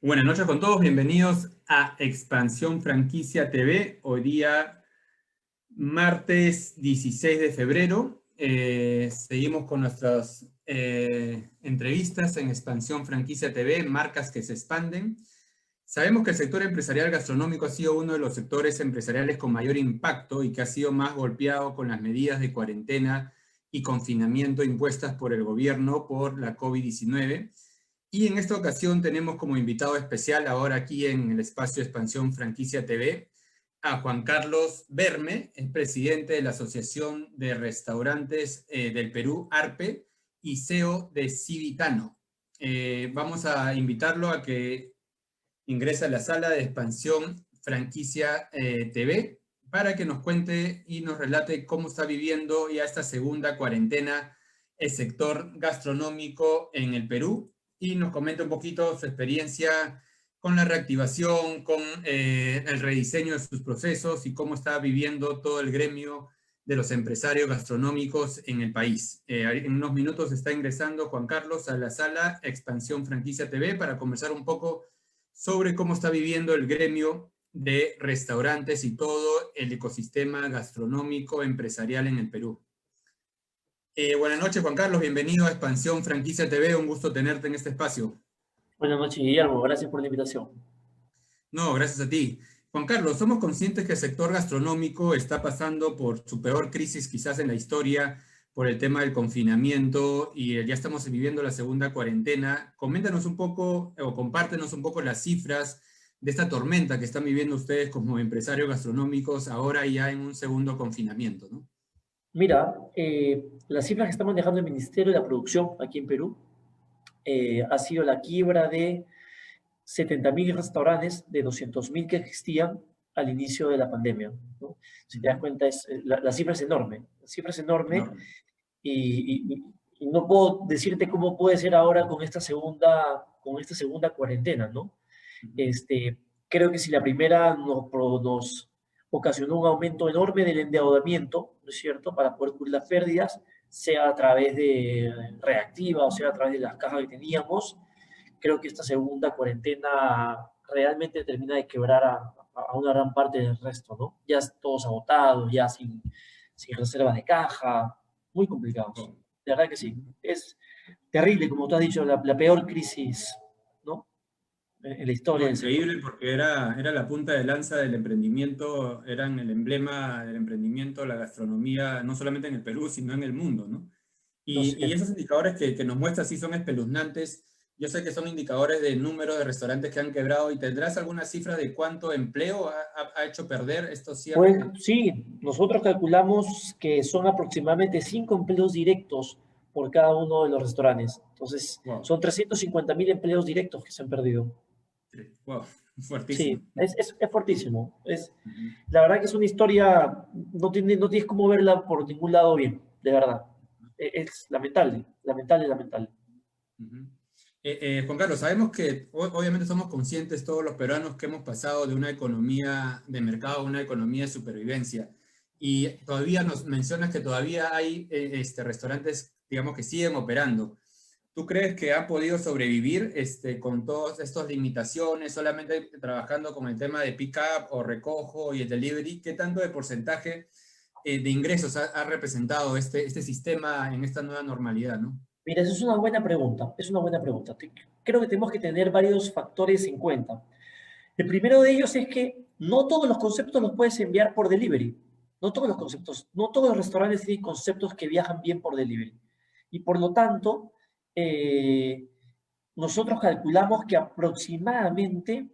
Buenas noches con todos, bienvenidos a Expansión Franquicia TV. Hoy día, martes 16 de febrero, seguimos con nuestras entrevistas en Expansión Franquicia TV, marcas que se expanden. Sabemos que el sector empresarial gastronómico ha sido uno de los sectores empresariales con mayor impacto y que ha sido más golpeado con las medidas de cuarentena y confinamiento impuestas por el gobierno por la COVID-19. Y en esta ocasión tenemos como invitado especial ahora aquí en el espacio Expansión Franquicia TV a Juan Carlos Berme, es presidente de la Asociación de Restaurantes del Perú, ARPE, y CEO de Civitano. Vamos a invitarlo a que ingrese a la sala de Expansión Franquicia TV para que nos cuente y nos relate cómo está viviendo ya esta segunda cuarentena el sector gastronómico en el Perú, y nos comenta un poquito su experiencia con la reactivación, con el rediseño de sus procesos y cómo está viviendo todo el gremio de los empresarios gastronómicos en el país. En unos minutos está ingresando Juan Carlos a la sala Expansión Franquicia TV para conversar un poco sobre cómo está viviendo el gremio de restaurantes y todo el ecosistema gastronómico empresarial en el Perú. Buenas noches, Juan Carlos, bienvenido a Expansión Franquicia TV, un gusto tenerte en este espacio. Buenas noches, Guillermo, gracias por la invitación. No, gracias a ti. Juan Carlos, somos conscientes que el sector gastronómico está pasando por su peor crisis quizás en la historia, por el tema del confinamiento, y ya estamos viviendo la segunda cuarentena. Coméntanos un poco, o compártenos un poco las cifras de esta tormenta que están viviendo ustedes como empresarios gastronómicos ahora ya en un segundo confinamiento, ¿no? Mira, las cifras que está manejando el Ministerio de la Producción aquí en Perú ha sido la quiebra de 70.000 restaurantes de 200.000 que existían al inicio de la pandemia, ¿no? Si te das cuenta, la cifra es enorme. La cifra es enorme Enorme. y no puedo decirte cómo puede ser ahora con esta segunda cuarentena, ¿no? Creo que si la primera nos ocasionó un aumento enorme del endeudamiento, ¿no es cierto?, para poder cubrir las pérdidas, sea a través de reactiva o sea a través de las cajas que teníamos. Creo que esta segunda cuarentena realmente termina de quebrar a una gran parte del resto, ¿no? Ya todos agotados, ya sin reservas de caja, muy complicados. De verdad que sí. Es terrible, como tú has dicho, la peor crisis, ¿no?, en la historia No, del sector. increíble, porque era la punta de lanza del emprendimiento, eran el emblema del emprendimiento, la gastronomía, no solamente en el Perú, sino en el mundo, ¿no? No Y sé. esos indicadores que nos muestras sí son espeluznantes. Yo sé que son indicadores de número de restaurantes que han quebrado, y ¿tendrás alguna cifra de cuánto empleo ha hecho perder estos Pues cierres? sí, nosotros calculamos que son aproximadamente 5 empleos directos por cada uno de los restaurantes. Entonces, Wow, son 350.000 empleos directos que se han perdido. wow, fuertísimo. Sí, es fuertísimo. Ujú. La verdad que es una historia, no tienes cómo verla por ningún lado bien, de verdad. Es lamentable, lamentable, lamentable. Ujú. Juan Carlos, sabemos que obviamente somos conscientes todos los peruanos que hemos pasado de una economía de mercado a una economía de supervivencia, y todavía nos mencionas que todavía hay restaurantes, digamos, que siguen operando. ¿Tú crees que han podido sobrevivir con todas estas limitaciones, solamente trabajando con el tema de pick-up o recojo y el delivery? ¿Qué tanto de porcentaje de ingresos ha representado este sistema en esta nueva normalidad, ¿no? Mira, eso es una buena pregunta, es una buena pregunta. Creo que tenemos que tener varios factores en cuenta. El primero de ellos es que no todos los conceptos los puedes enviar por delivery. No todos los conceptos, no todos los restaurantes tienen conceptos que viajan bien por delivery. Y por lo tanto, eh, nosotros calculamos que aproximadamente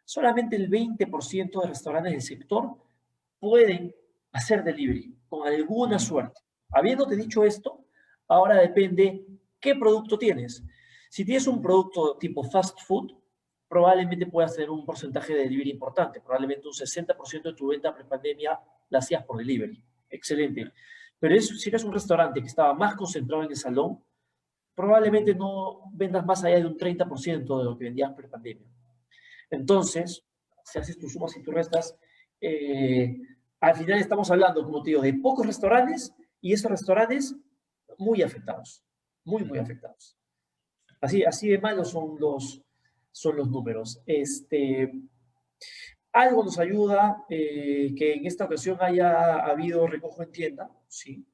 solamente el 20% de restaurantes del sector pueden hacer delivery, con alguna Mm, suerte. Habiéndote dicho esto, ahora depende qué producto tienes. Si tienes un producto tipo fast food, probablemente puedas tener un porcentaje de delivery importante. Probablemente un 60% de tu venta pre-pandemia la hacías por delivery. Excelente. Pero si eres un restaurante que estaba más concentrado en el salón, probablemente no vendas más allá de un 30% de lo que vendías pre-pandemia. Entonces, si haces tus sumas y tus restas, eh, al final estamos hablando, como te digo, de pocos restaurantes y esos restaurantes muy afectados, muy, muy ujú. afectados. Así de malos son son los números. Algo nos ayuda que en esta ocasión haya habido recojo en tienda, ¿sí?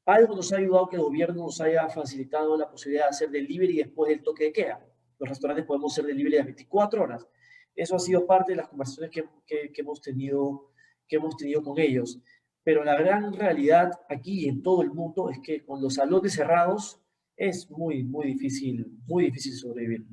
Algo nos ha ayudado que el gobierno nos haya facilitado la posibilidad de hacer delivery después del toque de queda. Los restaurantes podemos hacer delivery a 24 horas. Eso ha sido parte de las conversaciones que hemos tenido con ellos. Pero la gran realidad aquí y en todo el mundo es que con los salones cerrados es muy difícil sobrevivir.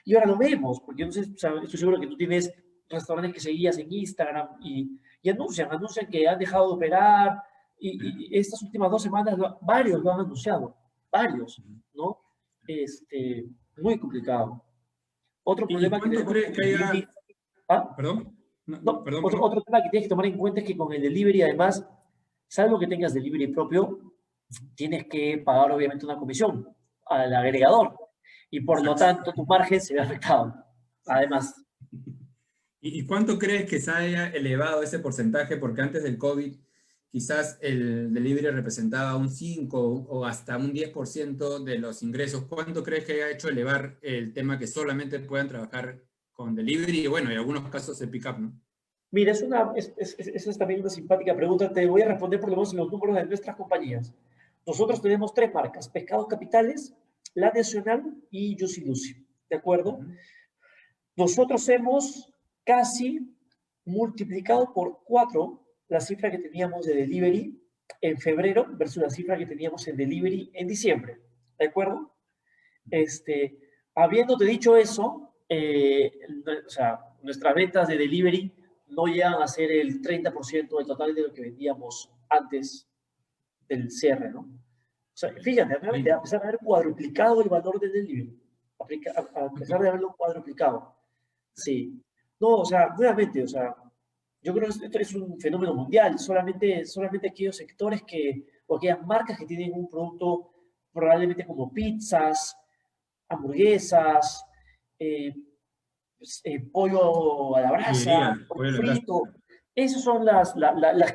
Y ahora lo vemos, porque no sé, o sea, estoy seguro que tú tienes restaurantes que seguías en Instagram y anuncian que han dejado de operar y estas últimas 2 semanas varios lo han anunciado, varios, ¿no? Muy complicado. Otro ¿Y problema que cuánto tenemos crees con que el delivery, haya? ¿ah? ¿Perdón? No, No, perdón, perdón. otro tema que tienes que tomar en cuenta es que con el delivery, además, salvo que tengas delivery propio, tienes que pagar obviamente una comisión al agregador y por lo Exacto. tanto tu margen se ve afectado. Además, ¿Y cuánto crees que se haya elevado ese porcentaje? Porque antes del COVID, quizás el delivery representaba un 5 o hasta un 10% de los ingresos. ¿Cuánto crees que haya hecho elevar el tema que solamente puedan trabajar con delivery? Y bueno, en algunos casos el pick-up, ¿no? mira, esa es también una simpática pregunta. Te voy a responder por lo menos en los números de nuestras compañías. Nosotros tenemos 3 marcas: Pescados Capitales, La Nacional y Juicy Lucy. ¿De acuerdo? Ujú. Nosotros hemos casi multiplicado por 4 la cifra que teníamos de delivery en febrero versus la cifra que teníamos en delivery en diciembre. ¿De acuerdo? Habiéndote dicho eso, o sea, nuestras ventas de delivery no llegan a ser el 30% del total de lo que vendíamos antes del cierre, ¿no? O sea, fíjate, realmente, Sí. a pesar de haber cuadruplicado el valor del delivery, a pesar de haberlo cuadruplicado, sí. No, o sea, nuevamente, o sea, yo creo que esto es un fenómeno mundial. Solamente aquellos sectores o aquellas marcas que tienen un producto probablemente como pizzas, hamburguesas, eh, pollo a la brasa, Diría, pollo oye, la verdad. frito. Esas son las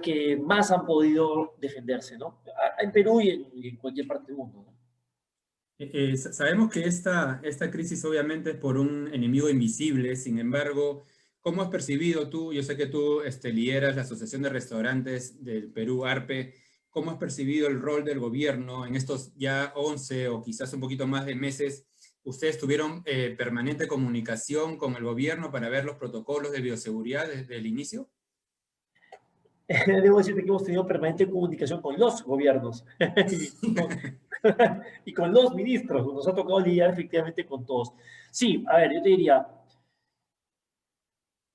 que más han podido defenderse, ¿no? En Perú y en cualquier parte del mundo, ¿no? Sabemos que esta crisis obviamente es por un enemigo invisible. Sin embargo, ¿cómo has percibido tú? Yo sé que tú lideras la Asociación de Restaurantes del Perú, ARPE. ¿Cómo has percibido el rol del gobierno en estos ya 11 o quizás un poquito más de meses? ¿Ustedes tuvieron permanente comunicación con el gobierno para ver los protocolos de bioseguridad desde el inicio? Debo decirte que hemos tenido permanente comunicación con los gobiernos y con los ministros. Nos ha tocado lidiar efectivamente con todos. Sí, a ver, yo te diría,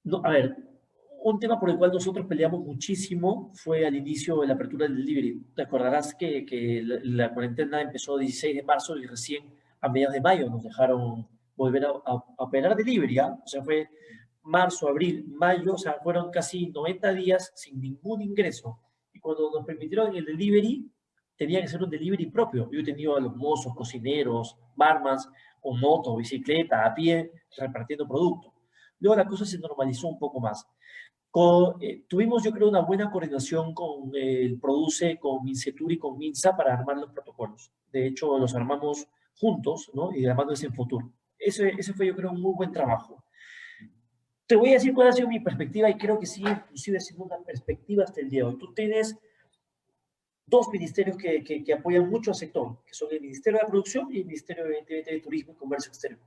no, a ver, un tema por el cual nosotros peleamos muchísimo fue al inicio de la apertura del delivery. Te acordarás que la cuarentena empezó el 16 de marzo y recién a mediados de mayo nos dejaron volver a operar delivery, ¿ah? O sea, fue marzo, abril, mayo, o sea, fueron casi 90 días sin ningún ingreso. Y cuando nos permitieron el delivery, tenía que ser un delivery propio. Yo he tenido a los mozos, cocineros, barmans, con moto, bicicleta, a pie, repartiendo producto. Luego la cosa se normalizó un poco más. Tuvimos, yo creo, una buena coordinación con el Produce, con Mincetur y con Minsa para armar los protocolos. De hecho, los armamos juntos, ¿no? Y armando ese en futuro. Ese fue, yo creo, un muy buen trabajo. Te voy a decir cuál ha sido mi perspectiva y creo que sí, inclusive siendo una perspectiva hasta el día de hoy. Tú tienes 2 ministerios que apoyan mucho al sector, que son el Ministerio de Producción y el Ministerio de Turismo y Comercio Exterior.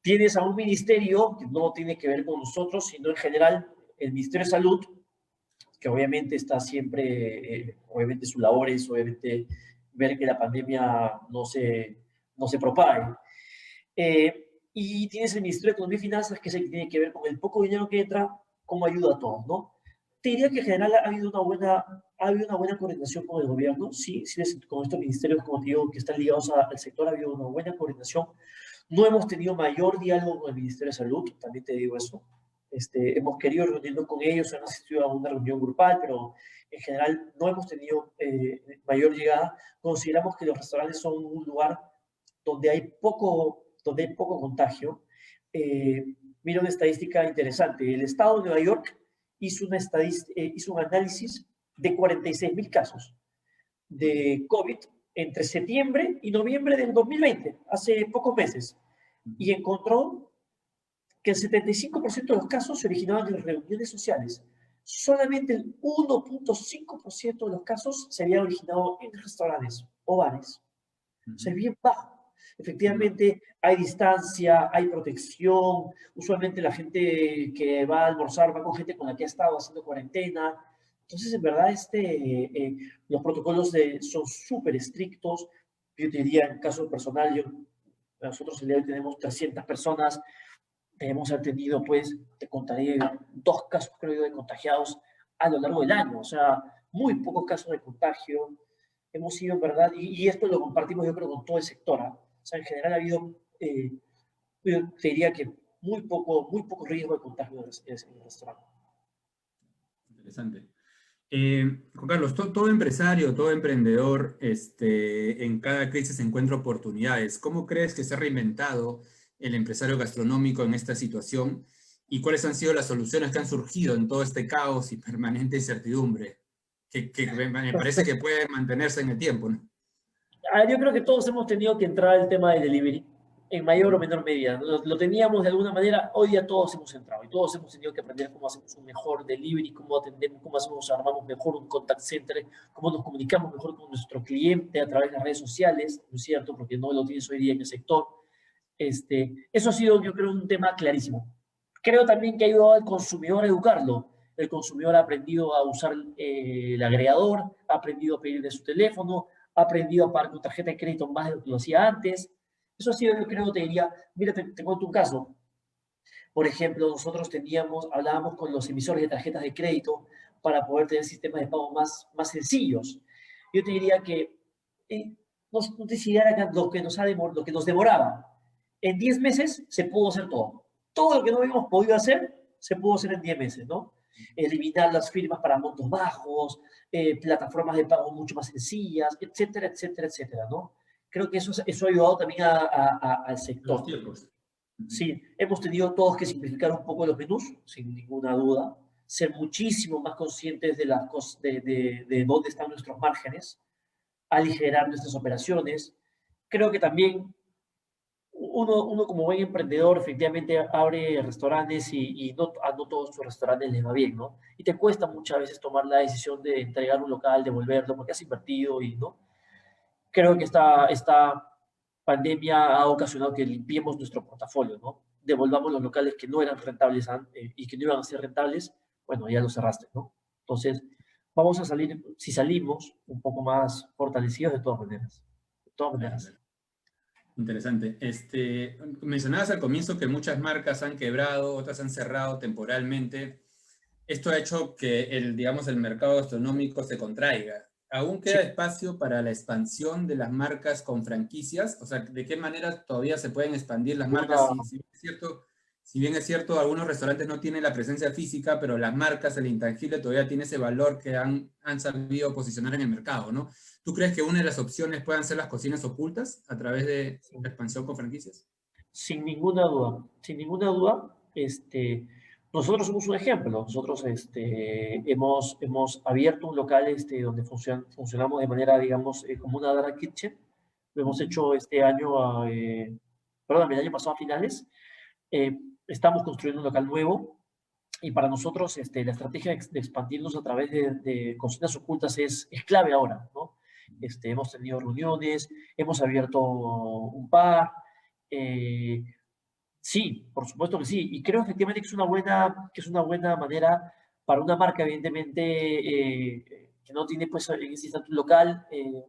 Tienes a un ministerio que no tiene que ver con nosotros, sino en general el Ministerio de Salud, que obviamente está siempre, obviamente su labor es obviamente ver que la pandemia no se propague. Y tienes el Ministerio de Economía y Finanzas, que es el que tiene que ver con el poco dinero que entra, cómo ayuda a todos, ¿no? Te diría que en general ha habido una buena coordinación con el gobierno. Sí, sí, con estos ministerios, como te digo, que están ligados al sector, ha habido una buena coordinación. No hemos tenido mayor diálogo con el Ministerio de Salud, también te digo eso. Hemos querido reunirnos con ellos, han asistido a una reunión grupal, pero en general no hemos tenido mayor llegada. Consideramos que los restaurantes son un lugar donde hay poco contagio. Mira una estadística interesante. El estado de Nueva York hizo un análisis de 46,000 casos de COVID entre septiembre y noviembre del 2020, hace pocos meses. y encontró que el 75% de los casos se originaban en reuniones sociales. Solamente el 1.5% de los casos se había originado en restaurantes o bares. O sea, es bien bajo. Efectivamente, hay distancia, hay protección. Usualmente la gente que va a almorzar va con gente con la que ha estado haciendo cuarentena. Entonces, en verdad, los protocolos son súper estrictos. Yo te diría, en caso personal, nosotros el día de hoy tenemos 300 personas. Debemos haber tenido, pues, te contaré 2 casos, creo yo, de contagiados a lo largo del año. O sea, muy pocos casos de contagio. Hemos sido, en verdad, y esto lo compartimos yo creo con todo el sector. ¿Ah? O sea, en general ha habido, yo te diría que muy poco riesgo de contagio en el restaurante. Interesante. Juan Carlos, todo empresario, todo emprendedor, en cada crisis encuentra oportunidades. ¿Cómo crees que se ha reinventado el empresario gastronómico en esta situación? ¿Y cuáles han sido las soluciones que han surgido en todo este caos y permanente incertidumbre? Que me parece que puede mantenerse en el tiempo, ¿no? Yo creo que todos hemos tenido que entrar al tema del delivery, en mayor o menor medida. Lo teníamos de alguna manera, hoy día todos hemos entrado y todos hemos tenido que aprender cómo hacemos un mejor delivery, cómo atendemos, armamos mejor un contact center, cómo nos comunicamos mejor con nuestro cliente a través de las redes sociales, ¿no es cierto? Porque no lo tienes hoy día en el sector. Eso ha sido, yo creo, un tema clarísimo. Creo también que ha ayudado al consumidor a educarlo. El consumidor ha aprendido a usar el agregador, ha aprendido a pedir de su teléfono, ha aprendido a pagar con tarjeta de crédito más de lo que lo hacía antes. Eso ha sido, yo creo, te diría, mira, te cuento un caso. Por ejemplo, nosotros hablábamos con los emisores de tarjetas de crédito para poder tener sistemas de pago más sencillos. Yo te diría que no te diría lo que nos demoraba. En 10 meses se pudo hacer todo. Todo lo que no habíamos podido hacer, se pudo hacer en 10 meses, ¿no? Eliminar las firmas para montos bajos, plataformas de pago mucho más sencillas, etcétera, etcétera, etcétera, ¿no? Creo que eso ha ayudado también al Los sector. tiempos. Sí, hemos tenido todos que simplificar un poco los menús, sin ninguna duda, ser muchísimo más conscientes de dónde están nuestros márgenes, aligerar nuestras operaciones. Creo que también uno como buen emprendedor efectivamente abre restaurantes y no todos tus restaurantes les va bien, ¿no? Y te cuesta muchas veces tomar la decisión de entregar un local, devolverlo, porque has invertido y, ¿no? Creo que esta pandemia ha ocasionado que limpiemos nuestro portafolio, ¿no? Devolvamos los locales que no eran rentables y que no iban a ser rentables, bueno, ya los cerraste, ¿no? Entonces, vamos a salir, si salimos, un poco más fortalecidos de todas maneras. De todas maneras. Interesante. Mencionabas al comienzo que muchas marcas han quebrado, otras han cerrado temporalmente. Esto ha hecho que digamos, el mercado gastronómico se contraiga. ¿Aún queda Sí. espacio para la expansión de las marcas con franquicias? O sea, ¿de qué manera todavía se pueden expandir las marcas? Si bien es cierto, algunos restaurantes no tienen la presencia física, pero las marcas, el intangible, todavía tiene ese valor que han sabido posicionar en el mercado, ¿no? ¿Tú crees que una de las opciones puedan ser las cocinas ocultas a través de la expansión con franquicias? Sin ninguna duda, sin ninguna duda, nosotros somos un ejemplo. Nosotros hemos abierto un local donde funcionamos de manera, digamos, como una dark kitchen. Lo hemos hecho este año, perdón, el año pasado a finales. Estamos construyendo un local nuevo y para nosotros la estrategia de expandirnos a través de cocinas ocultas es clave ahora, ¿no? Hemos tenido reuniones, hemos abierto un bar. Sí, por supuesto que sí. Y creo efectivamente que es una buena manera para una marca, evidentemente, que no tiene pues en ese instante un local,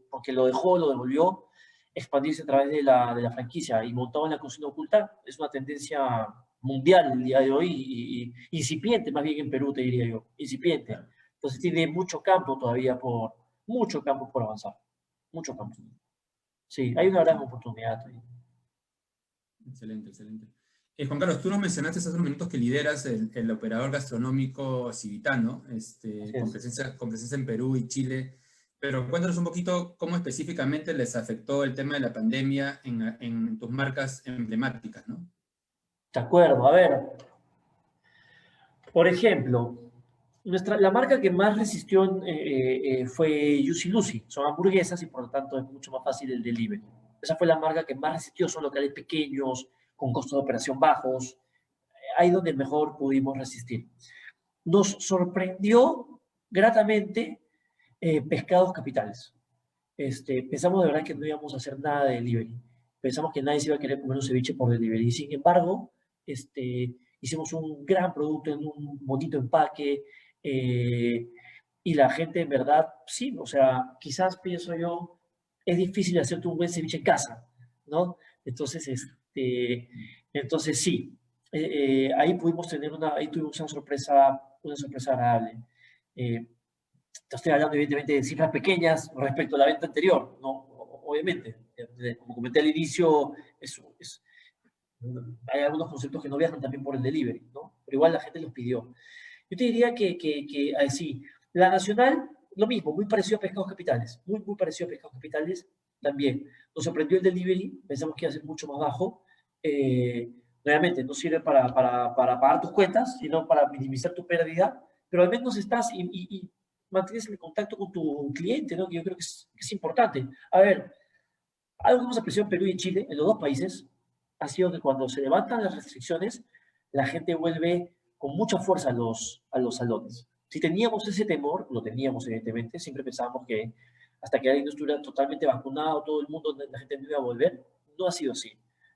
porque lo dejó, lo devolvió, expandirse a través de la franquicia y montado en la cocina oculta. Es una tendencia mundial el día de hoy y incipiente, más bien en Perú, te diría yo. Incipiente. Entonces tiene mucho campo por avanzar. Mucho campo. Sí, hay una gran oportunidad ahí. Excelente, excelente. Juan Carlos, tú nos mencionaste hace unos minutos que lideras el operador gastronómico Civitano, con presencia en Perú y Chile, pero cuéntanos un poquito cómo específicamente les afectó el tema de la pandemia en tus marcas emblemáticas, ¿no? De acuerdo, a ver. Por ejemplo, la marca que más resistió fue Juicy Lucy. Son hamburguesas y por lo tanto es mucho más fácil el delivery. Esa fue la marca que más resistió. Son locales pequeños, con costos de operación bajos, ahí donde mejor pudimos resistir. Nos sorprendió gratamente Pescados Capitales. Pensamos de verdad que no íbamos a hacer nada de delivery. Pensamos que nadie se iba a querer comer un ceviche por delivery. Sin embargo, hicimos un gran producto en un bonito empaque, y la gente en verdad, sí, o sea, quizás pienso yo, es difícil hacerte un buen ceviche en casa, ¿no? Entonces, entonces sí, ahí pudimos tener ahí tuvimos una sorpresa agradable. Te estoy hablando evidentemente de cifras pequeñas respecto a la venta anterior, ¿no? Obviamente, como comenté al inicio, hay algunos conceptos que no viajan también por el delivery, ¿no? Pero igual la gente los pidió. Yo te diría sí, la nacional, lo mismo, muy parecido a Pescados Capitales, muy parecido a Pescados Capitales también. Nos sorprendió el delivery, pensamos que iba a ser mucho más bajo. Nuevamente, no sirve para pagar tus cuentas, sino para minimizar tu pérdida, pero al menos estás y mantienes el contacto con tu cliente, ¿no? Que yo creo que es importante. A ver, algo que hemos apreciado en Perú y en Chile, en los dos países, ha sido que cuando se levantan las restricciones, la gente vuelve con mucha fuerza a los salones. Si teníamos ese temor, lo teníamos evidentemente, siempre pensábamos que hasta que la industria estuviera totalmente vacunado, todo el mundo, la gente no iba a volver. No ha sido así.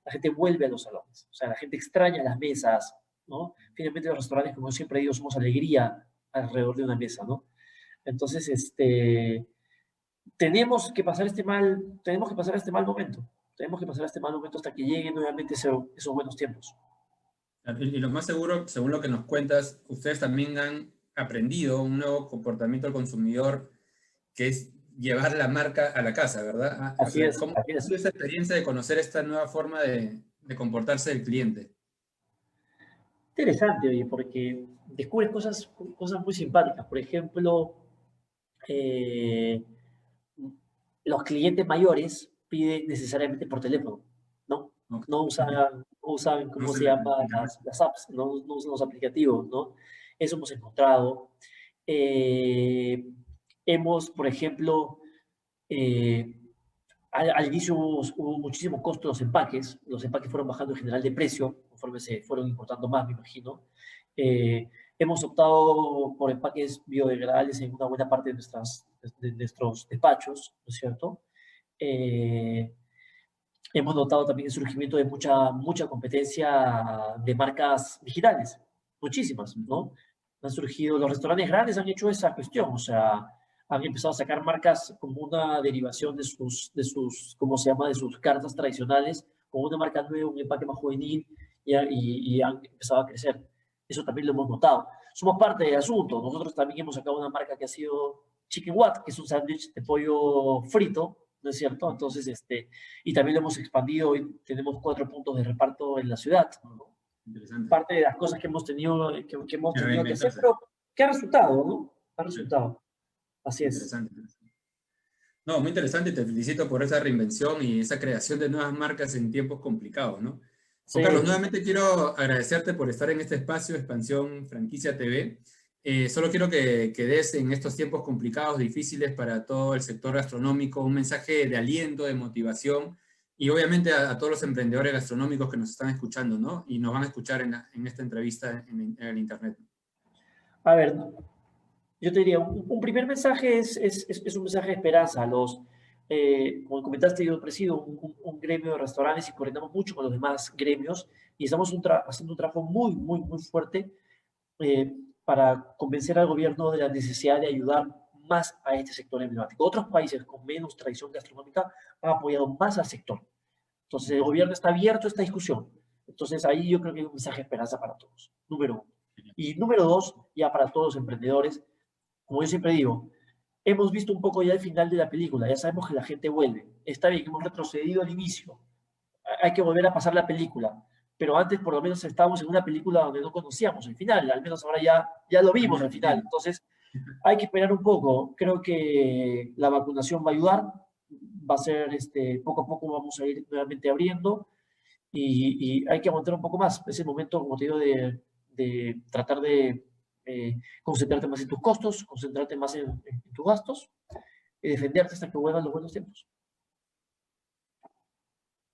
La gente vuelve a los salones, o sea, la gente extraña las mesas, ¿no? Finalmente los restaurantes, como siempre digo, somos alegría alrededor de una mesa, ¿no? Entonces, tenemos que pasar este mal momento. Tenemos que pasar este mal momento hasta que lleguen nuevamente esos buenos tiempos. Y lo más seguro, según lo que nos cuentas, ustedes también han aprendido un nuevo comportamiento del consumidor, que es llevar la marca a la casa, ¿verdad? O Así sea, es, ¿cómo así ha es. sido esa experiencia de conocer esta nueva forma de comportarse del cliente? Interesante, oye, porque descubres cosas muy simpáticas. Por ejemplo, eh, los clientes mayores piden necesariamente por teléfono, ¿no? Ok. No usan No ¿cómo sé, se llama? Internet. Las apps, no usan los aplicativos, ¿no? Eso hemos encontrado. Eh, por ejemplo, eh, al inicio hubo muchísimo costo de los empaques fueron bajando en general de precio, conforme se fueron importando más, me imagino. Eh, Hemos optado por empaques biodegradables en una buena parte de nuestros despachos, ¿no es cierto? Eh, Hemos notado también el surgimiento de mucha competencia de marcas digitales, muchísimas, ¿no? Han surgido, los restaurantes grandes han hecho esa cuestión, o sea, han empezado a sacar marcas como una derivación ¿cómo se llama?, de sus cartas tradicionales, con una marca nueva, un empaque más juvenil, y han empezado a crecer. Eso también lo hemos notado. Somos parte del asunto. Nosotros también hemos sacado una marca que ha sido Chicken Wat, que es un sándwich de pollo frito, ¿no es cierto? Entonces, y también lo hemos expandido. Hoy tenemos 4 puntos de reparto en la ciudad, ¿no? Interesante. Parte de las cosas que hemos tenido que hacer, Reinventarse. pero que ha resultado, ¿no? Ha resultado. Así es. Interesante. No, muy interesante y te felicito por esa reinvención y esa creación de nuevas marcas en tiempos complicados, ¿no? Juan Carlos, Sí. nuevamente quiero agradecerte por estar en este espacio, Expansión Franquicia TV. Solo quiero que des en estos tiempos complicados, difíciles para todo el sector gastronómico, un mensaje de aliento, de motivación y obviamente a todos los emprendedores gastronómicos que nos están escuchando, ¿no? Y nos van a escuchar en esta entrevista en el Internet. A ver, yo te diría, un primer mensaje es un mensaje de esperanza. Como comentaste, yo presido un gremio de restaurantes y coordinamos mucho con los demás gremios y estamos haciendo un trabajo muy fuerte para convencer al gobierno de la necesidad de ayudar más a este sector emblemático. Otros países con menos tradición gastronómica han apoyado más al sector. Entonces, el gobierno está abierto a esta discusión. Entonces, ahí yo creo que hay un mensaje de esperanza para todos, número uno. Y número dos, ya para todos los emprendedores, como yo siempre digo, hemos visto un poco ya el final de la película, ya sabemos que la gente vuelve. Está bien, hemos retrocedido al inicio, hay que volver a pasar la película, pero antes por lo menos estábamos en una película donde no conocíamos el final, al menos ahora ya lo vimos al final, entonces hay que esperar un poco. Creo que la vacunación va a ayudar, va a ser, poco a poco vamos a ir nuevamente abriendo y hay que aguantar un poco más. Es el momento, como te digo, de tratar de concentrarte más en tus costos, concentrarte más en tus gastos y defenderte hasta que vuelvan los buenos tiempos.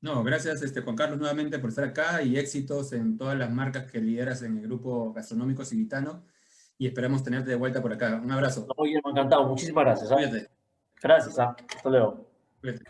No, gracias Juan Carlos nuevamente por estar acá y éxitos en todas las marcas que lideras en el grupo gastronómico Civitano y esperamos tenerte de vuelta por acá. Un abrazo. No, Guillermo, encantado. Muchísimas gracias. ¿Ah? Cuídate. Gracias. ¿Ah? Hasta luego. Cuídate.